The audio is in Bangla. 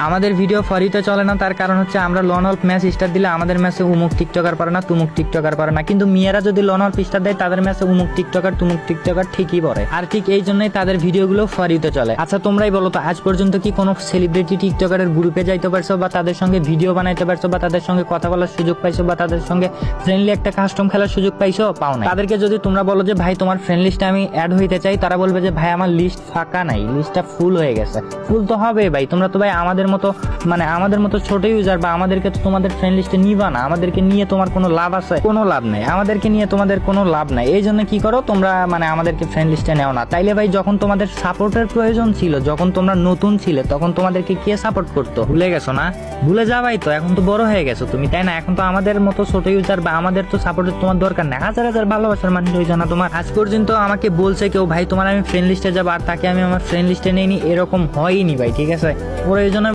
আমাদের ভিডিও ফরিতে চলে না, তার কারণ হচ্ছে আমরা লন অল্প ম্যাচ স্টার দিলে আমাদের ম্যাচে উমুক টিকটকার পারে না, তুমুক টিকটকার পারে না, কিন্তু মেয়েরা যদি লন অল্প স্টার দেয় তাদের ম্যাচে উমুক টিকটকার তুমুক টিকটকার ঠিকই পড়ে। আর ঠিক এই জন্যই তাদের ভিডিওগুলো ফরিতে চলে। আচ্ছা তোমরাই বলো তো, আজ পর্যন্ত কি কোনো সেলিব্রিটি টিকটকারের গ্রুপে যাইতে পারছো, বা তাদের সঙ্গে ভিডিও বানাইতে পারছো, বা তাদের সঙ্গে কথা বলার সুযোগ পাইছো, বা তাদের সঙ্গে ফ্রেন্ডলি একটা কাস্টম খেলার সুযোগ পাইছো? পাও না। তাদেরকে যদি তোমরা বলো যে ভাই তোমার ফ্রেন্ড লিস্টে আমি অ্যাড হইতে চাই, তারা বলবে যে ভাই আমার লিস্ট ফাঁকা নাই, লিস্টটা ফুল হয়ে গেছে। ফুল তো হবে ভাই, তোমরা তো ভাই আমাদের মতো ছোট ইউজার, বা আমাদেরকে তো তোমাদের ফ্রেন্ড লিস্টে নিবা না। আমাদেরকে নিয়ে তোমার কোনো লাভ আছে? কোনো লাভ নাই। আমাদেরকে নিয়ে তোমাদের কোনো লাভ নাই। এই জন্য কি করো তোমরা, আমাদেরকে ফ্রেন্ড লিস্টে নেও না। তাইলে ভাই যখন তোমাদের সাপোর্টের প্রয়োজন ছিল, যখন তোমরা নতুন ছিলে, তখন তোমাদেরকে কে সাপোর্ট করতো? ভুলে গেছো না? ভুলে যাবাই তো, এখন তো বড় হয়ে গেছো তুমি, তাই না? এখন তো আমাদের মতো ছোট ইউজার বা আমাদের তো সাপোর্টের তোমার দরকার নেই। হাজার হাজার ভালোবাসার মানুষ হয়েছে না তোমার। আজ পর্যন্ত আমাকে বলছে কেউ ভাই তোমার আমি ফ্রেন্ড লিস্টে যাবো, আর তাকে আমি আমার ফ্রেন্ড লিস্টে নেইনি, এরকম হয়নি ভাই, ঠিক আছে? ওরা এই জন্য